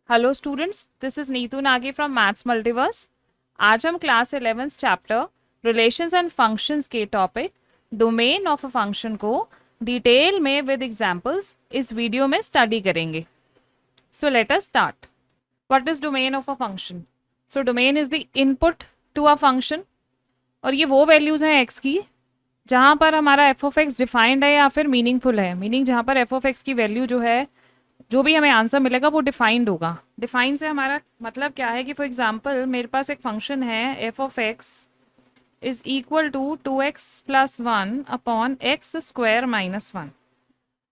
Hello students, this is Neetu Nagi from Maths Multiverse. आज हम class 11 chapter relations and functions के topic domain of a function को detail में with examples इस video में स्टडी करेंगे। So let us start. What is domain of a function? So domain is the input to a function, और ये वो values हैं एक्स की जहाँ पर हमारा एफ ऑफ एक्स डिफाइंड है या फिर मीनिंगफुल है। मीनिंग जहाँ पर एफ ऑफ एक्स की वैल्यू जो है, जो भी हमें आंसर मिलेगा वो डिफाइंड होगा। डिफाइन से हमारा मतलब क्या है कि फॉर एग्जांपल मेरे पास एक फंक्शन है F of X is equal to 2x+1 upon X square minus 1।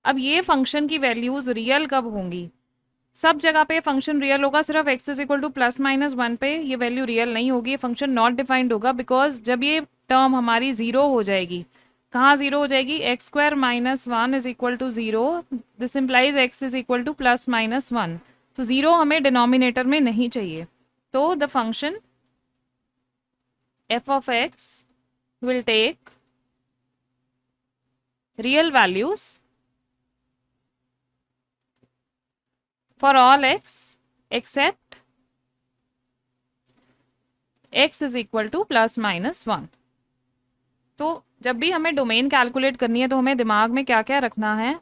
अब ये फंक्शन की वैल्यूज रियल कब होंगी? सब जगह पे फंक्शन रियल होगा, सिर्फ एक्स इज इक्वल टू +-1 पे ये वैल्यू रियल नहीं होगी, ये फंक्शन नॉट डिफाइंड होगा। बिकॉज जब ये टर्म हमारी जीरो हो जाएगी, कहाँ जीरो हो जाएगी? x² - 1 is equal to zero. This implies x is equal to +-1। तो जीरो हमें डिनोमिनेटर में नहीं चाहिए। तो the function f of x will take real values for all x except x is equal to +-1। तो जब भी हमें डोमेन कैलकुलेट करनी है तो हमें दिमाग में क्या क्या रखना है,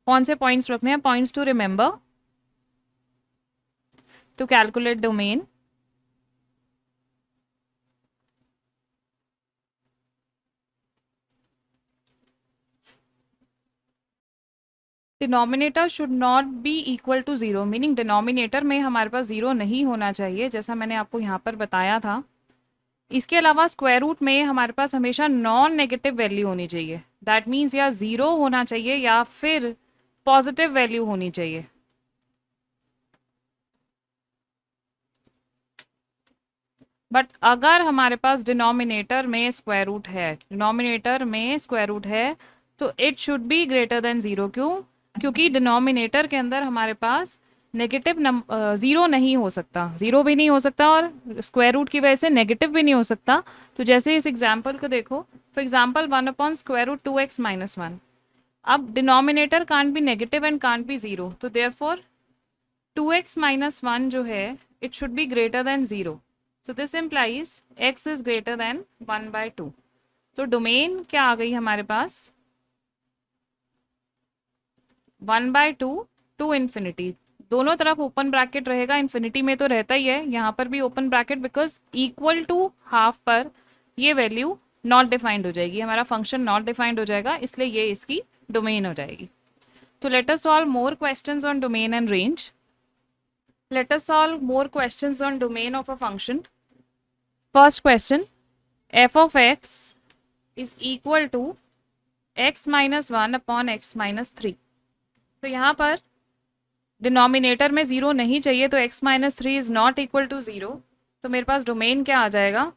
कौन से पॉइंट्स रखने हैं? Points to remember to calculate domain. Denominator should not be equal to zero, meaning denominator में हमारे पास ज़ीरो नहीं होना चाहिए, जैसा मैंने आपको यहाँ पर बताया था। इसके अलावा स्क्वायर रूट में हमारे पास हमेशा नॉन नेगेटिव वैल्यू होनी चाहिए। दैट मीन्स या ज़ीरो होना चाहिए या फिर पॉजिटिव वैल्यू होनी चाहिए। बट अगर हमारे पास डिनोमिनेटर में स्क्वायर रूट है, डिनोमिनेटर में स्क्वायर रूट है, तो it should be greater than zero. क्यों? क्योंकि डिनोमिनेटर के अंदर हमारे पास नेगेटिव ज़ीरो नहीं हो सकता, ज़ीरो भी नहीं हो सकता और स्क्वायर रूट की वजह से नेगेटिव भी नहीं हो सकता। तो जैसे इस एग्जाम्पल को देखो, फॉर एग्जाम्पल 1/√2x-1। अब denominator can't be negative and can't be zero, तो देयरफॉर 2x-1 जो है it should be greater than zero. So this implies x is greater then 1/2। तो डोमेन क्या आ गई हमारे पास? 1/2 टू इन्फिनिटी। दोनों तरफ ओपन ब्रैकेट रहेगा, इन्फिनिटी में तो रहता ही है, यहाँ पर भी open bracket, because equal to half पर ये वैल्यू नॉट डिफाइंड हो जाएगी, हमारा फंक्शन नॉट डिफाइंड हो जाएगा, इसलिए ये इसकी डोमेन हो जाएगी। तो let us solve more questions on domain and range. Let us solve more questions on domain of a function. First question, f of x is equal to x-1 upon x-3। तो यहाँ पर denominator में zero नहीं चाहिए, तो x-3 is not equal to zero. तो मेरे पास डोमेन क्या आ जाएगा?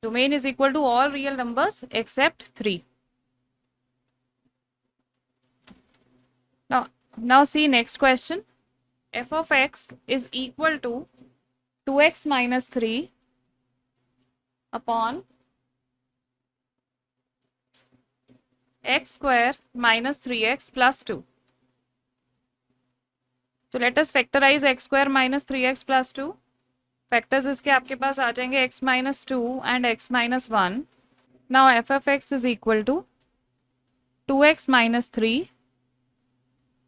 Domain is equal to all real numbers except 3। Now see next question. f of x is equal to 2x-3 upon x² - 3x plus 2। तो let us factorise x² - 3x plus 2। Factors इसके आपके पास आ जाएंगे x-2 and x-1। Now f of x is equal to 2x-3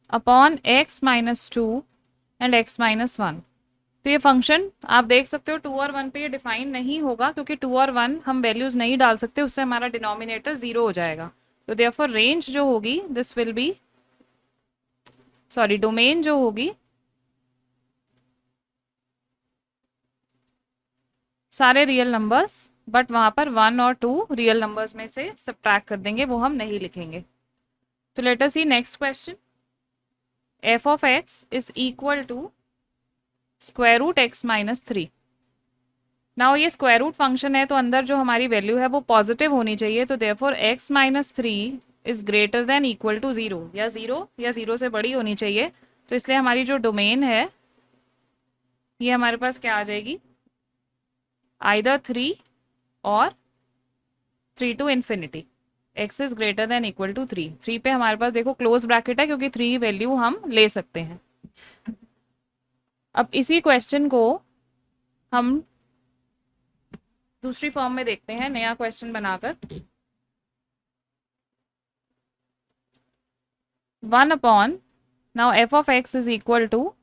upon x-2 and x-1। तो ये function आप देख सकते हो 2 और 1 पे ये डिफाइन नहीं होगा, क्योंकि 2 और 1 हम वैल्यूज नहीं डाल सकते, उससे हमारा डिनोमिनेटर ज़ीरो हो जाएगा। तो देयरफॉर रेंज जो होगी this will B, sorry, domain जो होगी सारे रियल नंबर्स, बट वहाँ पर 1 और 2 रियल नंबर्स में से सब्ट्रैक्ट कर देंगे, वो हम नहीं लिखेंगे। तो let us see next question. f of x is equal to square root x-3। Now ये स्क्वायर रूट फंक्शन है, तो अंदर जो हमारी वैल्यू है वो पॉजिटिव होनी चाहिए, तो therefore x-3 is greater than equal to zero, या ज़ीरो से बड़ी होनी चाहिए। तो इसलिए हमारी जो डोमेन है ये हमारे पास क्या आ जाएगी? आइदर 3 और 3 to infinity. x is greater than equal to 3। 3 पे हमारे पास देखो क्लोज ब्रैकेट है, क्योंकि 3 वैल्यू हम ले सकते हैं। अब इसी क्वेश्चन को हम दूसरी फॉर्म में देखते हैं, नया क्वेश्चन बनाकर। 1 upon, now F of X is equal to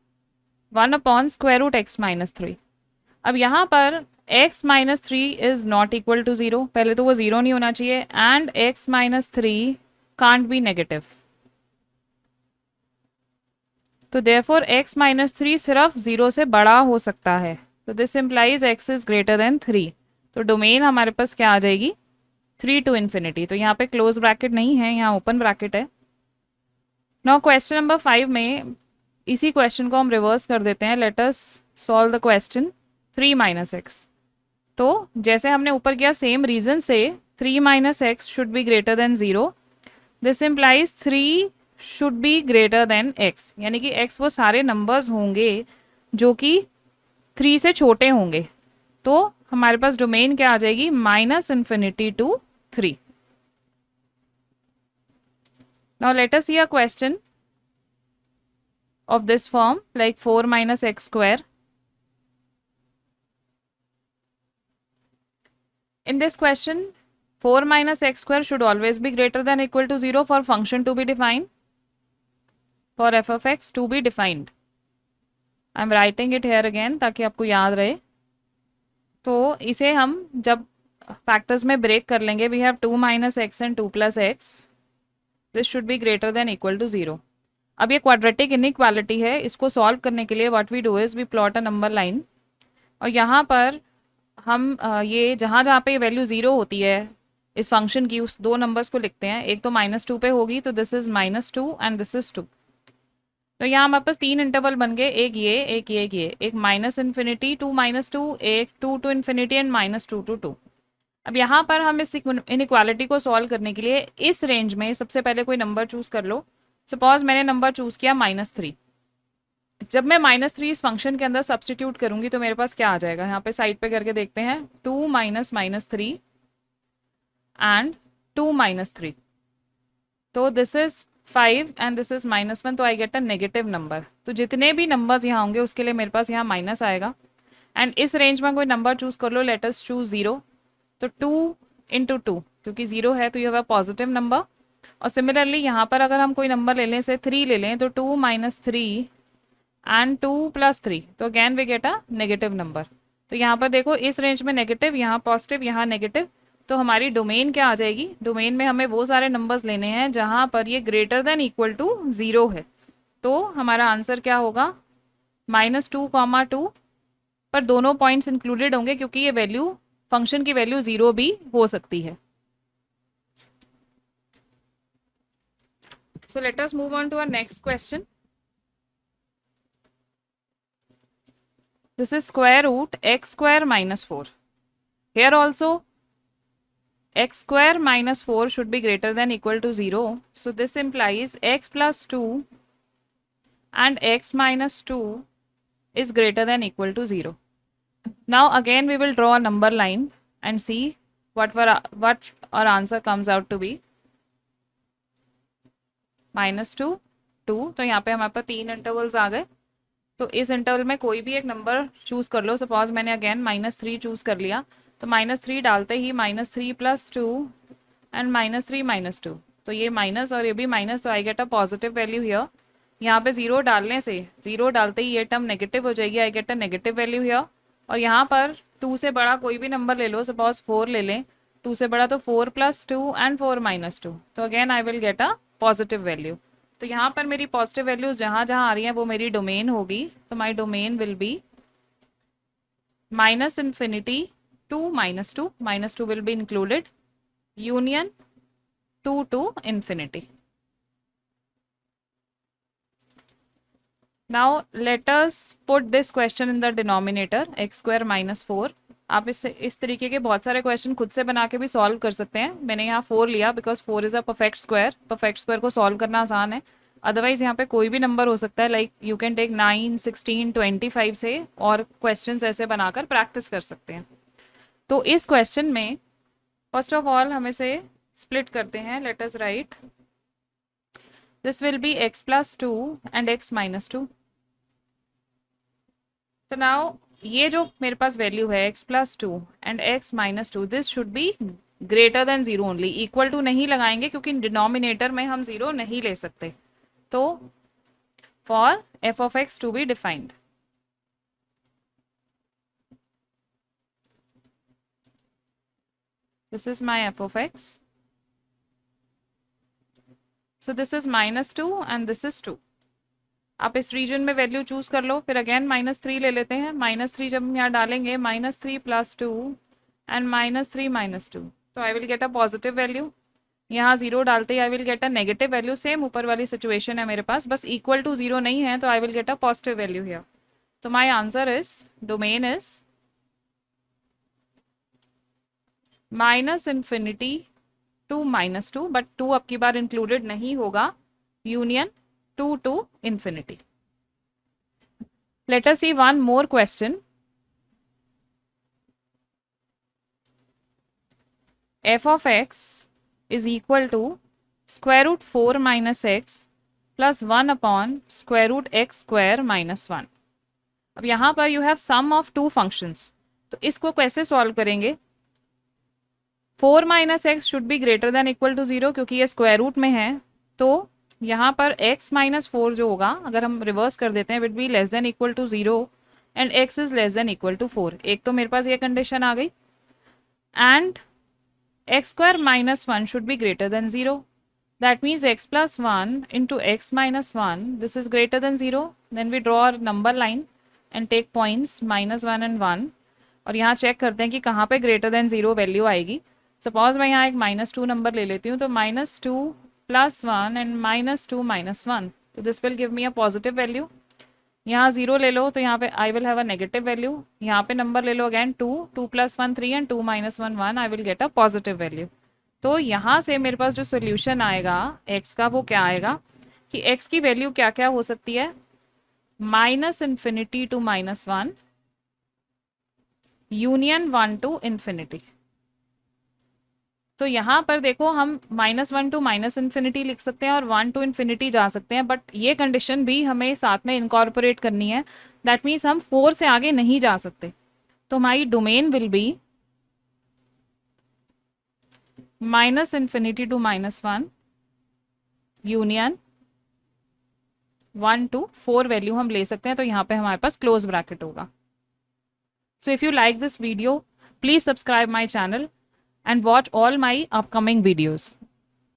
1 upon square root X minus 3। अब यहाँ पर x minus 3 is not equal to 0, पहले तो वो 0 नहीं होना चाहिए, and x minus 3 can't be negative. तो देयरफॉर x माइनस 3 सिर्फ 0 से बड़ा हो सकता है, तो this implies x is greater than 3। तो डोमेन हमारे पास क्या आ जाएगी, 3 टू इन्फिनिटी। तो यहाँ पे क्लोज ब्रैकेट नहीं है, यहाँ ओपन ब्रैकेट है। नाउ क्वेश्चन नंबर 5 में इसी क्वेश्चन को हम रिवर्स कर देते हैं। Let us solve the question 3 minus x. तो जैसे हमने ऊपर किया, सेम रीजन से 3 minus X should be greater than 0। This implies 3 should be greater then x, यानी कि x वो सारे नंबर्स होंगे जो कि 3 से छोटे होंगे। तो हमारे पास डोमेन क्या आ जाएगी, minus infinity to 3। Now let us see a question of this form like 4 minus x square. In this question, 4 minus x square should always be greater than equal to 0 for function to be defined, for f of x to be defined. I am writing it here again ताकि आपको याद रहे। तो इसे हम जब factors में break कर लेंगे, we have 2 minus x and 2 plus x. This should be greater than equal to 0. अब ये क्वाड्रेटिक इनइक्वालिटी है, इसको सॉल्व करने के लिए what we do is we plot a number line, और यहाँ पर हम ये जहाँ जहाँ पे वैल्यू 0 होती है इस फंक्शन की, उस दो नंबर्स को लिखते हैं। एक तो -2 पे होगी, तो this is -2 and this is 2। तो यहाँ हमारे पास 3 इंटरवल बन गए, एक ये, एक ये, एक ये, एक माइनस इन्फिनिटी टू -2, एक 2 टू इन्फिनिटी एंड -2 टू 2। अब यहाँ पर हम इस इनइक्वालिटी को सॉल्व करने के लिए इस रेंज में सबसे पहले कोई नंबर चूज कर लो। सपोज मैंने नंबर चूज किया -3। जब मैं -3 इस फंक्शन के अंदर सब्सटीट्यूट करूंगी तो मेरे पास क्या आ जाएगा, यहाँ पे साइड पे करके देखते हैं। 2 माइनस -3 एंड 2 -3, तो this is 5 and this is -1, तो I get a negative number. तो जितने भी नंबर्स यहाँ होंगे उसके लिए मेरे पास यहाँ माइनस आएगा। एंड इस रेंज में कोई नंबर चूज कर लो, लेट अस चूज 0। तो 2 इंटू 2, क्योंकि 0 है तो यह पॉजिटिव नंबर। और सिमिलरली यहाँ पर अगर हम कोई नंबर ले लें, से 3 ले लें, तो 2 माइनस 3 एंड 2 प्लस 3, तो again we get a negative number. तो यहाँ पर देखो, इस रेंज में नेगेटिव, यहाँ पॉजिटिव, यहाँ नेगेटिव। तो हमारी डोमेन क्या आ जाएगी, डोमेन में हमें वो सारे नंबर्स लेने हैं जहाँ पर ये ग्रेटर देन इक्वल टू 0 है। तो हमारा आंसर क्या होगा, -2, पर दोनों पॉइंट्स इंक्लूडेड होंगे क्योंकि ये वैल्यू, फंक्शन की वैल्यू 0 भी हो सकती है। So let us move on to our next question. This is square root x square minus 4. Here also x square minus 4 should be greater than equal to 0. So this implies x plus 2 and x minus 2 is greater than equal to 0. Now again we will draw a number line and see what our answer comes out to be. -2, 2, तो यहाँ पे हमारे पास 3 intervals आ गए। तो इस interval में कोई भी एक नंबर चूज कर लो। सपोज मैंने अगेन -3 चूज कर लिया, तो -3 डालते ही -3 + 2 एंड -3 - 2, तो ये माइनस और ये भी माइनस, तो I get a positive value here. यहाँ पे 0 डालने से, 0 डालते ही ये टर्म नेगेटिव हो जाएगी, I get a negative value here. और यहाँ पर 2 से बड़ा कोई भी नंबर ले लो, सपोज 4 ले लें, 2 से बड़ा, तो 4 + 2 एंड 4 - 2, तो again I will get a positive value. तो यहाँ पर मेरी पॉजिटिव वैल्यूज जहाँ जहाँ आ रही हैं वो मेरी डोमेन होगी। तो माई domain will be -∞ to -2, -2 will be included, union 2 to infinity. Now let us put this question in the denominator, x square minus 4. आप इस तरीके के बहुत सारे क्वेश्चन खुद से बना के भी सॉल्व कर सकते हैं। मैंने यहाँ 4 लिया because 4 is a perfect square. Perfect square को सॉल्व करना आसान है। अदरवाइज यहाँ पे कोई भी नंबर हो सकता है, लाइक यू कैन टेक 9, 16, 25 से, और क्वेश्चंस ऐसे बनाकर प्रैक्टिस कर सकते हैं। तो इस क्वेश्चन में फर्स्ट ऑफ ऑल हम इसे स्प्लिट करते हैं। Let us write, this will be x + 2 and x - 2। तो नाउ ये जो मेरे पास वैल्यू है x plus two and x minus two, this should be greater than zero only. Equal to नहीं लगाएंगे क्योंकि डिनोमिनेटर में हम जीरो नहीं ले सकते। तो for f of x to be defined, this is my f of x, so this is minus 2 and this is 2। आप इस रीजन में वैल्यू चूज कर लो। फिर अगेन -3 ले लेते हैं। -3 जब हम यहाँ डालेंगे, -3 + 2 एंड -3 - 2, तो I will get a positive value. यहाँ 0 डालते ही I will get a negative value. Same ऊपर वाली सिचुएशन है मेरे पास, बस इक्वल टू 0 नहीं है, तो I will get a positive value here. तो my answer is, domain is -∞ to -2, but 2 अब की बार इंक्लूडेड नहीं होगा, union 2 to infinity। Let us see one more question. f of x is equal to square root 4 minus x plus 1 upon square root x square minus 1। अब यहाँ पर you have sum of two functions, तो इसको कैसे solve करेंगे? 4 minus X should be greater than equal to 0 क्योंकि ये square root में है। तो यहाँ पर x माइनस 4 जो होगा, अगर हम रिवर्स कर देते हैं, with B less than equal to 0 and x is less than equal to 4। एक तो मेरे पास ये कंडीशन आ गई। And x square minus 1 should be greater than 0, that means x plus 1 into x minus 1, this is greater than 0। Then we draw number line and take points -1 and 1, और यहाँ check करते हैं कि कहाँ पे ग्रेटर देन 0 वैल्यू आएगी। Suppose मैं यहाँ एक -2 नंबर ले लेती हूँ, तो -2 + 1 एंड -2 - 1, तो this will give me a positive value. यहाँ 0 ले लो तो यहाँ पे I will have a negative value. यहाँ पे नंबर ले लो again 2 + 1 3 and 2 - 1 1, I will get a positive value. तो यहाँ से मेरे पास जो सोल्यूशन आएगा x का, वो क्या आएगा कि x की वैल्यू क्या क्या हो सकती है, -∞ to -1, यूनियन 1 to infinity। तो यहाँ पर देखो, हम -1 to -∞ लिख सकते हैं और 1 to infinity जा सकते हैं, बट ये कंडीशन भी हमें साथ में इनकॉर्पोरेट करनी है। दैट मीन्स हम 4 से आगे नहीं जा सकते। तो हमारी domain will be -∞ to -1, union 1 to 4 value हम ले सकते हैं। तो यहाँ पे हमारे पास क्लोज ब्रैकेट होगा। So if you like this video, please subscribe my channel and watch all my upcoming videos.